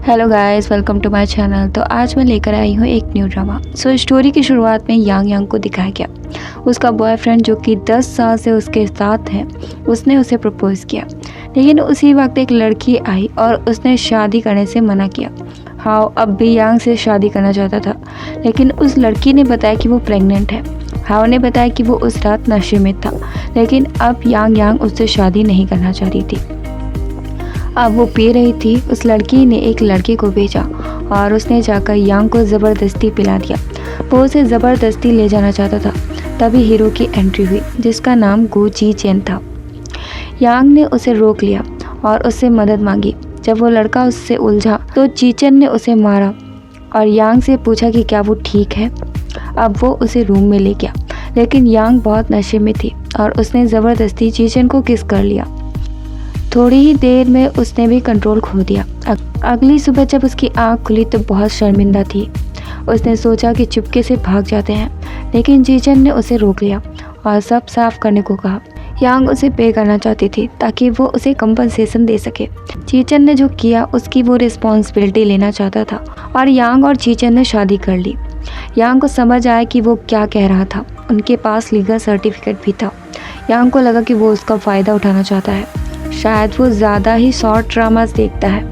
Hello guys, welcome to my channel. तो आज मैं लेकर आई हूँ एक न्यू ड्रामा। स्टोरी की शुरुआत में यांग को दिखाया गया। उसका बॉयफ्रेंड जो कि 10 साल से उसके साथ है, उसने उसे प्रपोज किया, लेकिन उसी वक्त एक लड़की आई और उसने शादी करने से मना किया। हाओ अब भी यांग से शादी करना चाहता था, लेकिन उस लड़की ने बताया कि वो प्रेग्नेंट है। हाओ ने बताया कि वो उस रात नशे में था, लेकिन अब यांग उससे शादी नहीं करना चाह रही थी। अब वो पी रही थी। उस लड़की ने एक लड़के को भेजा और उसने जाकर यांग को ज़बरदस्ती पिला दिया। वो उसे ज़बरदस्ती ले जाना चाहता था। तभी हीरो की एंट्री हुई, जिसका नाम गो जी चेन था। यांग ने उसे रोक लिया और उससे मदद मांगी। जब वो लड़का उससे उलझा तो चीचन ने उसे मारा और यांग से पूछा कि क्या वो ठीक है। अब वो उसे रूम में ले गया, लेकिन यांग बहुत नशे में थी और उसने ज़बरदस्ती चीचन को किस कर लिया। थोड़ी ही देर में उसने भी कंट्रोल खो दिया। अगली सुबह जब उसकी आंख खुली तो बहुत शर्मिंदा थी। उसने सोचा कि चुपके से भाग जाते हैं, लेकिन चीचन ने उसे रोक लिया और सब साफ करने को कहा। यांग उसे पे करना चाहती थी ताकि वो उसे कंपनसेशन दे सके। चीचन ने जो किया उसकी वो रिस्पॉन्सिबिलिटी लेना चाहता था और यांग और चीचन ने शादी कर ली। यांग को समझ आया कि वो क्या कह रहा था। उनके पास लीगल सर्टिफिकेट भी था। यांग को लगा कि वो उसका फ़ायदा उठाना चाहता है। शायद वो ज़्यादा ही शॉर्ट ड्रामास देखता है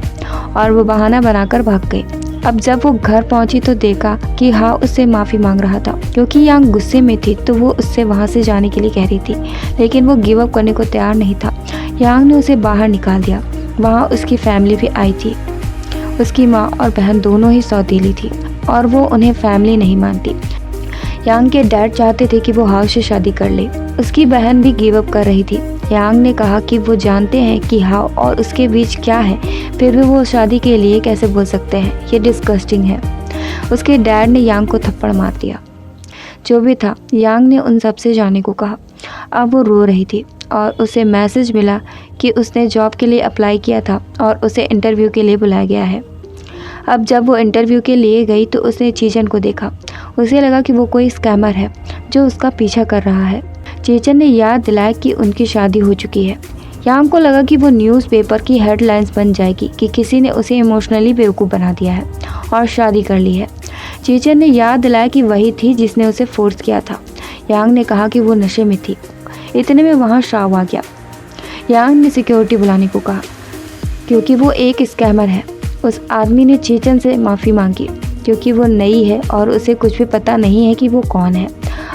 और वो बहाना बनाकर भाग गई। अब जब वो घर पहुंची तो देखा कि हाओ उससे माफ़ी मांग रहा था। क्योंकि यांग गुस्से में थी तो वो उससे वहां से जाने के लिए कह रही थी, लेकिन वो गिव अप करने को तैयार नहीं था। यांग ने उसे बाहर निकाल दिया। वहाँ उसकी फैमिली भी आई थी। उसकी माँ और बहन दोनों ही सौतेली थी और वो उन्हें फैमिली नहीं मानती। यांग के डैड चाहते थे कि वो हाओ से शादी कर ले। उसकी बहन भी गिव अप कर रही थी। यांग ने कहा कि वो जानते हैं कि हाओ और उसके बीच क्या है, फिर भी वो शादी के लिए कैसे बोल सकते हैं। ये डिस्गस्टिंग है। उसके डैड ने यांग को थप्पड़ मार दिया। जो भी था, यांग ने उन सब से जाने को कहा। अब वो रो रही थी और उसे मैसेज मिला कि उसने जॉब के लिए अप्लाई किया था और उसे इंटरव्यू के लिए बुलाया गया है। अब जब वो इंटरव्यू के लिए गई तो उसने चीचन को देखा। उसे लगा कि वो कोई स्कैमर है जो उसका पीछा कर रहा है। चीचन ने याद दिलाया कि उनकी शादी हो चुकी है। यांग को लगा कि वो न्यूज़पेपर की हेडलाइंस बन जाएगी कि किसी ने उसे इमोशनली बेवकूफ़ बना दिया है और शादी कर ली है। चीचन ने याद दिलाया कि वही थी जिसने उसे फोर्स किया था। यांग ने कहा कि वो नशे में थी। इतने में वहाँ शाव आ गया। यांग ने सिक्योरिटी बुलाने को कहा क्योंकि वो एक स्कैमर है। उस आदमी ने चीचन से माफ़ी मांगी क्योंकि वो नई है और उसे कुछ भी पता नहीं है कि वो कौन है।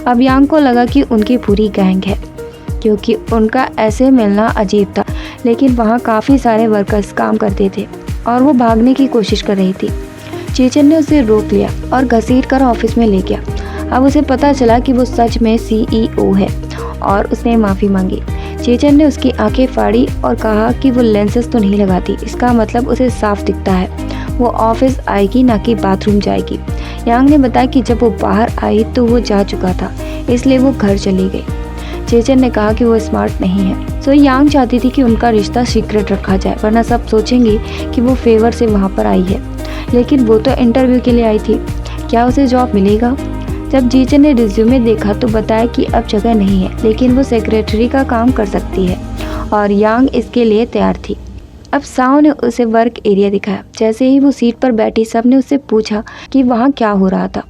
अब यांग को लगा कि उनकी पूरी गैंग है, क्योंकि उनका ऐसे मिलना अजीब था। लेकिन वहाँ काफ़ी सारे वर्कर्स काम करते थे और वो भागने की कोशिश कर रही थी। चीचन ने उसे रोक लिया और घसीट कर ऑफिस में ले गया। अब उसे पता चला कि वो सच में CEO है और उसने माफ़ी मांगी। चीचन ने उसकी आंखें फाड़ी और कहा कि वो लेंसेज तो नहीं लगाती, इसका मतलब उसे साफ दिखता है। वो ऑफिस आएगी ना कि बाथरूम जाएगी। यांग ने बताया कि जब वो बाहर आई तो वो जा चुका था, इसलिए वो घर चली गई। चीचन ने कहा कि वो स्मार्ट नहीं है। सो यांग चाहती थी कि उनका रिश्ता सीक्रेट रखा जाए, वरना सब सोचेंगे कि वो फेवर से वहाँ पर आई है। लेकिन वो तो इंटरव्यू के लिए आई थी, क्या उसे जॉब मिलेगा? जब चीचन ने रिज्यूमे देखा तो बताया कि अब जगह नहीं है, लेकिन वो सेक्रेटरी का काम कर सकती है और यांग इसके लिए तैयार थी। अब साओ ने उसे वर्क एरिया दिखाया। जैसे ही वो सीट पर बैठी, सबने उससे पूछा कि वहाँ क्या हो रहा था।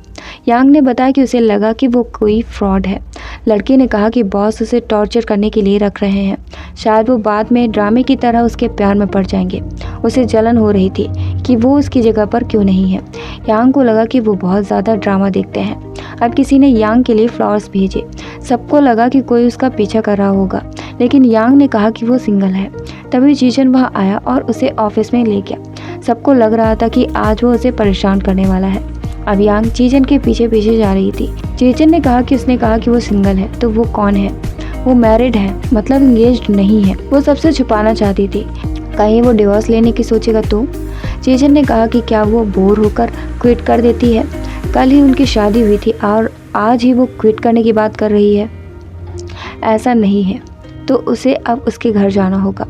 यांग ने बताया कि उसे लगा कि वो कोई फ्रॉड है। लड़के ने कहा कि बॉस उसे टॉर्चर करने के लिए रख रहे हैं। शायद वो बाद में ड्रामे की तरह उसके प्यार में पड़ जाएंगे। उसे जलन हो रही थी कि वो उसकी जगह पर क्यों नहीं है। यांग को लगा कि वो बहुत ज़्यादा ड्रामा देखते हैं। अब किसी ने यांग के लिए फ्लावर्स भेजे। सबको लगा कि कोई उसका पीछा कर रहा होगा, लेकिन यांग ने कहा कि वो सिंगल है। तभी चीचन वहाँ आया और उसे ऑफिस में ले गया। सबको लग रहा था कि आज वो उसे परेशान करने वाला है। अब यांग चीचन के पीछे पीछे जा रही थी। चीचन ने कहा कि उसने कहा कि वो सिंगल है, तो वो कौन है? वो मैरिड है, मतलब इंगेज्ड नहीं है। वो सबसे छुपाना चाहती थी, कहीं वो डिवोर्स लेने की सोचेगा तो। चीचन ने कहा कि क्या वो बोर होकर क्विट कर देती है? कल ही उनकी शादी हुई थी और आज ही वो क्विट करने की बात कर रही है। ऐसा नहीं है तो उसे अब उसके घर जाना होगा।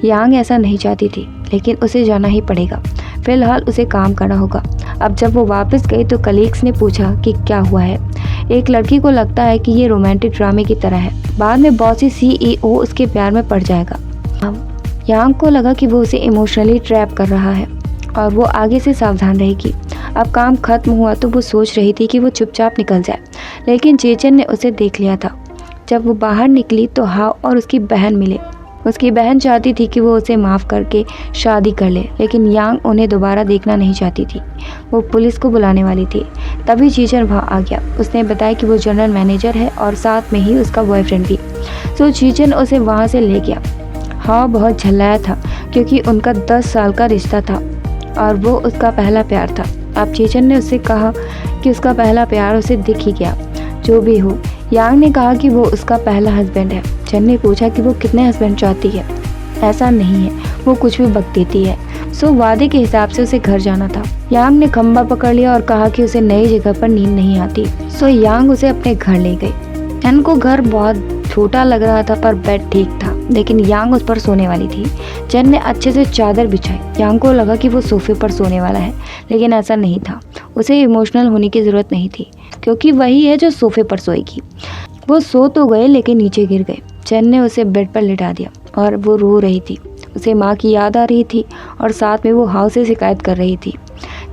यांग ऐसा नहीं चाहती थी, लेकिन उसे जाना ही पड़ेगा। फिलहाल उसे काम करना होगा। अब जब वो वापस गई तो कलीग्स ने पूछा कि क्या हुआ है। एक लड़की को लगता है कि ये रोमांटिक ड्रामे की तरह है, बाद में बॉसी CEO उसके प्यार में पड़ जाएगा। यांग को लगा कि वो उसे इमोशनली ट्रैप कर रहा है और वो आगे से सावधान रहेगी। अब काम खत्म हुआ तो वो सोच रही थी कि वो चुपचाप निकल जाए, लेकिन चेचन ने उसे देख लिया था। जब वो बाहर निकली तो हाव और उसकी बहन मिले। उसकी बहन चाहती थी कि वो उसे माफ़ करके शादी कर ले, लेकिन यांग उन्हें दोबारा देखना नहीं चाहती थी। वो पुलिस को बुलाने वाली थी, तभी चीचन वहाँ आ गया। उसने बताया कि वो जनरल मैनेजर है और साथ में ही उसका बॉयफ्रेंड भी। तो चीचन उसे वहाँ से ले गया। हाव बहुत झल्लाया था क्योंकि उनका 10 साल का रिश्ता था और वो उसका पहला प्यार था। अब चेचन ने उससे कहा कि उसका पहला प्यार उसे दिख ही गया। जो भी हो, यांग ने कहा कि वो उसका पहला हस्बैंड है। चन ने पूछा कि वो कितने हस्बैंड चाहती है। ऐसा नहीं है, वो कुछ भी बक देती है। सो वादे के हिसाब से उसे घर जाना था। यांग ने खंबा पकड़ लिया और कहा कि उसे नई जगह पर नींद नहीं आती। सो यांग उसे अपने घर ले गई। चन को घर बहुत छोटा लग रहा था पर बेड ठीक था, लेकिन यांग उस पर सोने वाली थी। चन ने अच्छे से चादर बिछाई। यांग को लगा कि वो सोफे पर सोने वाला है, लेकिन ऐसा नहीं था। उसे इमोशनल होने की ज़रूरत नहीं थी क्योंकि वही है जो सोफे पर सोएगी। वो सो तो गए लेकिन नीचे गिर गए। चन ने उसे बेड पर लिटा दिया और वो रो रही थी। उसे माँ की याद आ रही थी और साथ में वो हाव से शिकायत कर रही थी।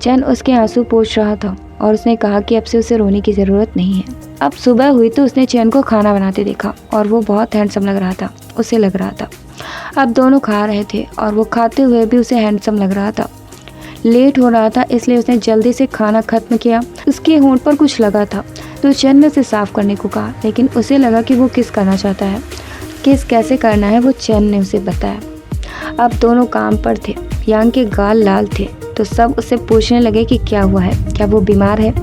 चन उसके आंसू पोंछ रहा था और उसने कहा कि अब से उसे रोने की ज़रूरत नहीं है। अब सुबह हुई तो उसने चैन को खाना बनाते देखा और वो बहुत हैंडसम लग रहा था। उसे लग रहा था अब दोनों खा रहे थे और वो खाते हुए भी उसे हैंडसम लग रहा था। लेट हो रहा था इसलिए उसने जल्दी से खाना खत्म किया। उसके होंठ पर कुछ लगा था तो चैन ने उसे साफ करने को कहा, लेकिन उसे लगा कि वो किस करना चाहता है। किस कैसे करना है वो चैन ने उसे बताया। अब दोनों काम पर थे। यांग के गाल लाल थे तो सब उससे पूछने लगे कि क्या हुआ है, क्या वो बीमार है।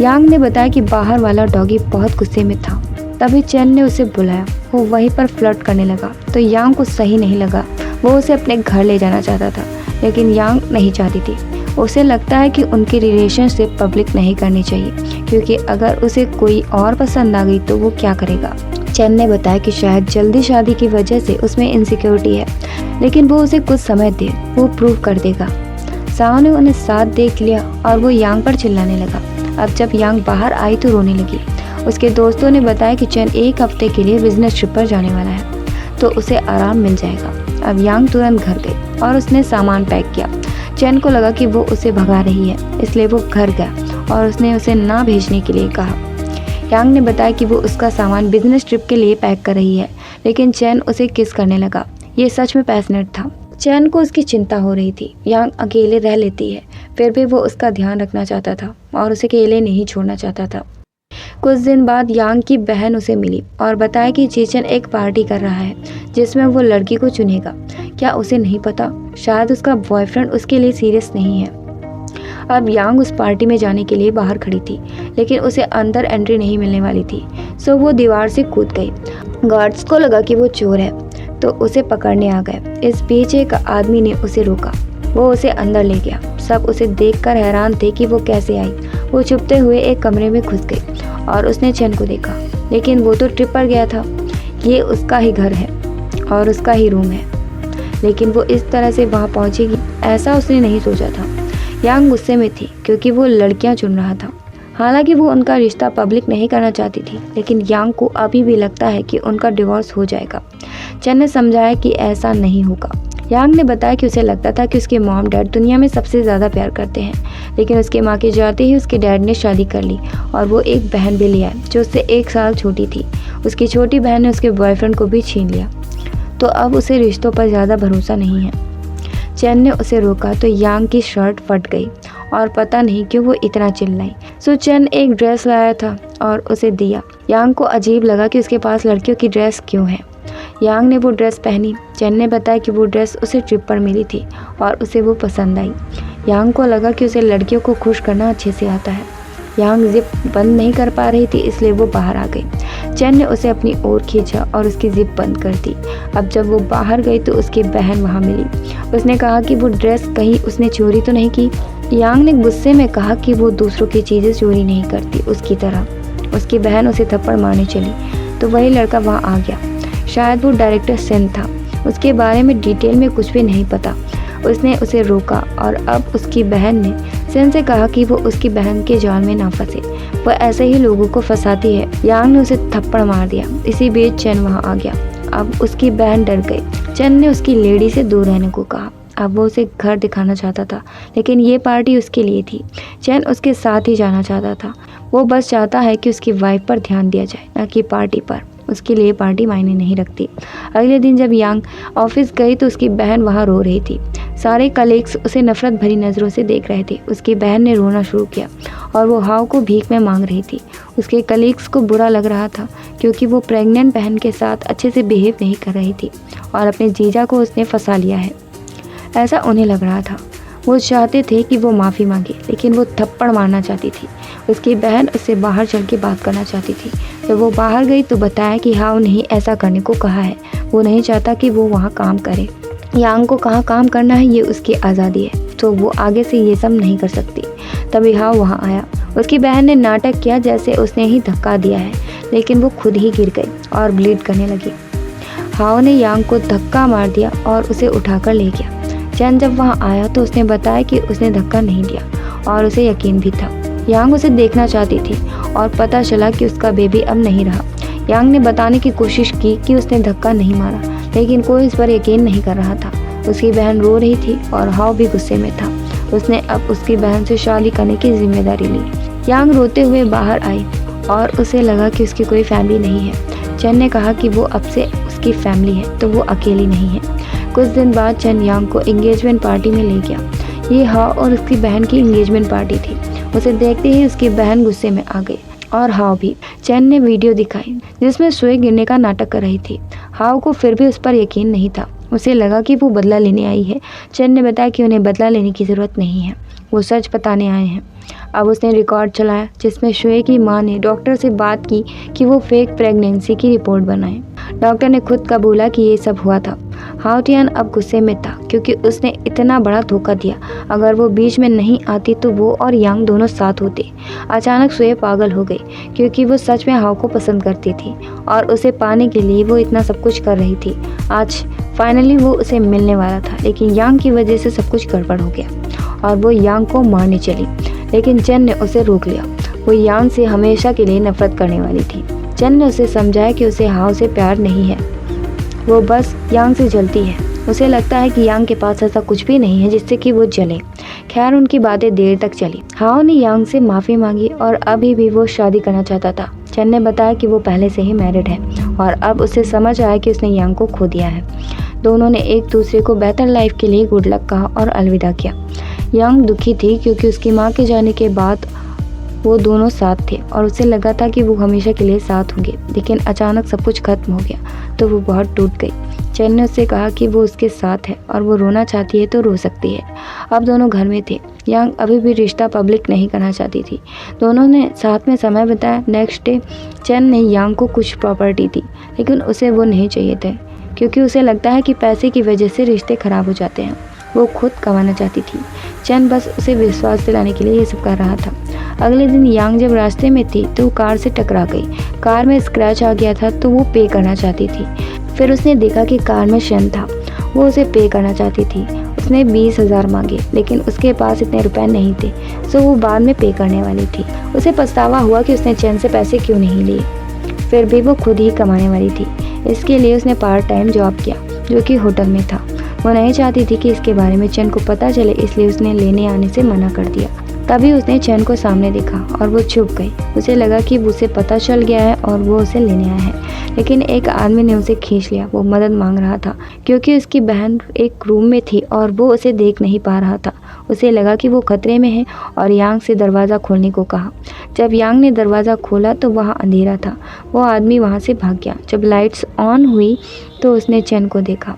यांग ने बताया कि बाहर वाला डॉगी बहुत गुस्से में था। तभी चैन ने उसे बुलाया। वो वहीं पर फ्लर्ट करने लगा तो यांग को सही नहीं लगा। वो उसे अपने घर ले जाना चाहता था, लेकिन यांग नहीं चाहती थी। उसे लगता है कि उनकी रिलेशनशिप पब्लिक नहीं करनी चाहिए, क्योंकि अगर उसे कोई और पसंद आ गई तो वो क्या करेगा। चैन ने बताया कि शायद जल्दी शादी की वजह से उसमें इनसिक्योरिटी है, लेकिन वो उसे कुछ समय दे, वो प्रूव कर देगा। साओ ने उन्हें साथ देख लिया और वो यांग पर चिल्लाने लगा। अब जब यांग बाहर आई तो रोने लगी। उसके दोस्तों ने बताया कि चैन 1 हफ्ते के लिए बिजनेस ट्रिप पर जाने वाला है तो उसे आराम मिल जाएगा। अब यांग तुरंत घर गई और उसने सामान पैक किया। चैन को लगा कि वो उसे भगा रही है, इसलिए वो घर गया और उसने उसे ना भेजने के लिए कहा। यांग ने बताया कि वो उसका सामान बिजनेस ट्रिप के लिए पैक कर रही है, लेकिन चैन उसे किस करने लगा। ये सच में पैशनेट था। चैन को उसकी चिंता हो रही थी। यांग अकेले रह लेती है, फिर भी वो उसका ध्यान रखना चाहता था और उसे अकेले नहीं छोड़ना चाहता था। कुछ दिन बाद यांग की बहन उसे मिली और बताया कि चेचन एक पार्टी कर रहा है जिसमें वो लड़की को चुनेगा। क्या उसे नहीं पता? शायद उसका बॉयफ्रेंड उसके लिए सीरियस नहीं है। अब यांग उस पार्टी में जाने के लिए बाहर खड़ी थी, लेकिन उसे अंदर एंट्री नहीं मिलने वाली थी। सो वो दीवार से कूद गई। गार्ड्स को लगा कि वो चोर है तो उसे पकड़ने आ गए। इस बीच एक आदमी ने उसे रोका। वो उसे अंदर ले गया। सब उसे देखकर हैरान थे कि वो कैसे आई। वो छुपते हुए एक कमरे में घुस गई और उसने चैन को देखा, लेकिन वो तो ट्रिप पर गया था। ये उसका ही घर है और उसका ही रूम है, लेकिन वो इस तरह से वहाँ पहुँचेगी ऐसा उसने नहीं सोचा था। यांग गुस्से में थी क्योंकि वो लड़कियाँ चुन रहा था। हालांकि वो उनका रिश्ता पब्लिक नहीं करना चाहती थी, लेकिन यांग को अभी भी लगता है कि उनका डिवोर्स हो जाएगा। चैन ने समझाया कि ऐसा नहीं होगा। यांग ने बताया कि उसे लगता था कि उसके मॉम डैड दुनिया में सबसे ज़्यादा प्यार करते हैं, लेकिन उसके माँ के जाते ही उसके डैड ने शादी कर ली और वो एक बहन भी ले आए जो उससे 1 साल छोटी थी। उसकी छोटी बहन ने उसके बॉयफ्रेंड को भी छीन लिया, तो अब उसे रिश्तों पर ज़्यादा भरोसा नहीं है। चैन ने उसे रोका तो यांग की शर्ट फट गई और पता नहीं क्यों वो इतना चिल्लाई। सो चैन एक ड्रेस लाया था और उसे दिया। यांग को अजीब लगा कि उसके पास लड़कियों की ड्रेस क्यों है। यांग ने वो ड्रेस पहनी। चैन ने बताया कि वो ड्रेस उसे ट्रिप पर मिली थी और उसे वो पसंद आई। यांग को लगा कि उसे लड़कियों को खुश करना अच्छे से आता है। यांग जिप बंद नहीं कर पा रही थी, इसलिए वो बाहर आ गई। चैन ने उसे अपनी ओर खींचा और उसकी जिप बंद कर दी। अब जब वो बाहर गई तो उसकी बहन वहाँ मिली। उसने कहा कि वो ड्रेस कहीं उसने चोरी तो नहीं की। यांग ने गुस्से में कहा कि वो दूसरों की चीज़ें चोरी नहीं करती उसकी तरह। उसकी बहन उसे थप्पड़ मारने चली तो वही लड़का वहाँ आ गया। शायद वो डायरेक्टर सेन था। उसके बारे में डिटेल में कुछ भी नहीं पता। उसने उसे रोका और अब उसकी बहन ने सेन से कहा कि वो उसकी बहन के जाल में ना फंसे, वो ऐसे ही लोगों को फंसाती है। यांग ने उसे थप्पड़ मार दिया। इसी बीच चैन वहाँ आ गया। अब उसकी बहन डर गई। चैन ने उसकी लेडी से दूर रहने को कहा। अब वो उसे घर दिखाना चाहता था, लेकिन ये पार्टी उसके लिए थी। चैन उसके साथ ही जाना चाहता था। वो बस चाहता है कि उसकी वाइफ पर ध्यान दिया जाए, न कि पार्टी पर। उसके लिए पार्टी मायने नहीं रखती। अगले दिन जब यांग ऑफिस गई तो उसकी बहन वहाँ रो रही थी। सारे कलीग्स उसे नफरत भरी नज़रों से देख रहे थे। उसकी बहन ने रोना शुरू किया और वो हाव को भीख में मांग रही थी। उसके कलीग्स को बुरा लग रहा था क्योंकि वो प्रेग्नेंट बहन के साथ अच्छे से बिहेव नहीं कर रही थी और अपने जीजा को उसने फंसा लिया है, ऐसा उन्हें लग रहा था। वो चाहते थे कि वो माफ़ी मांगे, लेकिन वो थप्पड़ मारना चाहती थी। उसकी बहन उससे बाहर चल के बात करना चाहती थी। जब वो बाहर गई तो बताया कि हाव नहीं ऐसा करने को कहा है। वो नहीं चाहता कि वो वहाँ काम करे। यांग को कहाँ काम करना है ये उसकी आज़ादी है, तो वो आगे से ये सब नहीं कर सकती। तभी हाव वहाँ आया। उसकी बहन ने नाटक किया जैसे उसने ही धक्का दिया है, लेकिन वो खुद ही गिर गई और ब्लीड करने लगी। हाव ने यांग को धक्का मार दिया और उसे उठाकर ले गया। चैन जब वहाँ आया तो उसने बताया कि उसने धक्का नहीं दिया और उसे यकीन भी था। यांग उसे देखना चाहती थी और पता चला कि उसका बेबी अब नहीं रहा। यांग ने बताने की कोशिश की कि उसने धक्का नहीं मारा, लेकिन कोई इस पर यकीन नहीं कर रहा था। उसकी बहन रो रही थी और हाव भी गुस्से में था। उसने अब उसकी बहन से शादी करने की जिम्मेदारी ली। यांग रोते हुए बाहर आई और उसे लगा कि उसकी कोई फैमिली नहीं है। चैन ने कहा कि वो अब से उसकी फैमिली है, तो वो अकेली नहीं है। कुछ दिन बाद चैन यांग को एंगेजमेंट पार्टी में ले गया। ये हाव और उसकी बहन की एंगेजमेंट पार्टी थी। उसे देखते ही उसकी बहन गुस्से में आ गई और हाव भी। चैन ने वीडियो दिखाई जिसमें सुई गिरने का नाटक कर रही थी। हाव को फिर भी उस पर यकीन नहीं था। उसे लगा कि वो बदला लेने आई है। चैन ने बताया कि उन्हें बदला लेने की ज़रूरत नहीं है, वो सच बताने आए हैं। अब उसने रिकॉर्ड चलाया जिसमें शुए की मां ने डॉक्टर से बात की कि वो फेक प्रेगनेंसी की रिपोर्ट बनाए। डॉक्टर ने खुद कबूला कि ये सब हुआ था। हाव टियान अब गुस्से में था क्योंकि उसने इतना बड़ा धोखा दिया। अगर वो बीच में नहीं आती तो वो और यांग दोनों साथ होते। अचानक शुए पागल हो गई क्योंकि वो सच में हाव को पसंद करती थी और उसे पाने के लिए वो इतना सब कुछ कर रही थी। आज फाइनली वो उसे मिलने वाला था, लेकिन यांग की वजह से सब कुछ गड़बड़ हो गया और वो यांग को मारने चली, लेकिन चैन ने उसे रोक लिया। वो यांग से हमेशा के लिए नफरत करने वाली थी। चैन ने उसे समझाया कि उसे हाव से प्यार नहीं है, वो बस यांग से जलती है। उसे लगता है कि यांग के पास ऐसा कुछ भी नहीं है जिससे कि वो जले। खैर उनकी बातें देर तक चली। हाव ने यांग से माफ़ी मांगी और अभी भी वो शादी करना चाहता था। चैन ने बताया कि वो पहले से ही मैरिड है और अब उसे समझ आया कि उसने यांग को खो दिया है। दोनों ने एक दूसरे को बेहतर लाइफ के लिए गुड लक कहा और अलविदा किया। यांग दुखी थी क्योंकि उसकी माँ के जाने के बाद वो दोनों साथ थे और उसे लगा था कि वो हमेशा के लिए साथ होंगे, लेकिन अचानक सब कुछ खत्म हो गया तो वो बहुत टूट गई। चैन ने उससे कहा कि वो उसके साथ है और वो रोना चाहती है तो रो सकती है। अब दोनों घर में थे। यांग अभी भी रिश्ता पब्लिक नहीं करना चाहती थी। दोनों ने साथ में समय बिताया। नेक्स्ट डे चैन ने यांग को कुछ प्रॉपर्टी दी, लेकिन उसे वो नहीं चाहिए थे क्योंकि उसे लगता है कि पैसे की वजह से रिश्ते खराब हो जाते हैं। वो खुद कमाना चाहती थी। चैन बस उसे विश्वास दिलाने के लिए ये सब कर रहा था। अगले दिन यांग जब रास्ते में थी तो वो कार से टकरा गई। कार में स्क्रैच आ गया था तो वो पे करना चाहती थी। फिर उसने देखा कि कार में शन था। वो उसे पे करना चाहती थी। उसने 20,000 मांगे, लेकिन उसके पास इतने रुपए नहीं थे, सो वो बाद में पे करने वाली थी। उसे पछतावा हुआ कि उसने चैन से पैसे क्यों नहीं लिए। फिर भी वो खुद ही कमाने वाली थी। इसके लिए उसने पार्ट टाइम जॉब किया जो कि होटल में था। वो नहीं चाहती थी कि इसके बारे में चैन को पता चले, इसलिए उसने लेने आने से मना कर दिया। तभी उसने चैन को सामने देखा और वो चुप गई। उसे लगा कि उसे पता चल गया है और वो उसे लेने आया है, लेकिन एक आदमी ने उसे खींच लिया। वो मदद मांग रहा था क्योंकि उसकी बहन एक रूम में थी और वो उसे देख नहीं पा रहा था। उसे लगा कि वो खतरे में है और यांग से दरवाज़ा खोलने को कहा। जब यांग ने दरवाज़ा खोला तो वहाँ अंधेरा था। वो आदमी वहाँ से भाग गया। जब लाइट्स ऑन हुई तो उसने चैन को देखा।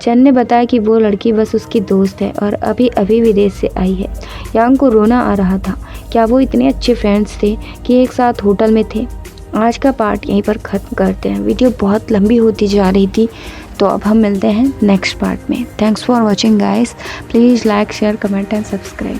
चैन ने बताया कि वो लड़की बस उसकी दोस्त है और अभी अभी विदेश से आई है। यांग को रोना आ रहा था। क्या वो इतने अच्छे फ्रेंड्स थे कि एक साथ होटल में थे। आज का पार्ट यहीं पर ख़त्म करते हैं। वीडियो बहुत लंबी होती जा रही थी, तो अब हम मिलते हैं नेक्स्ट पार्ट में। Thanks for watching guys. Please like share comment and subscribe.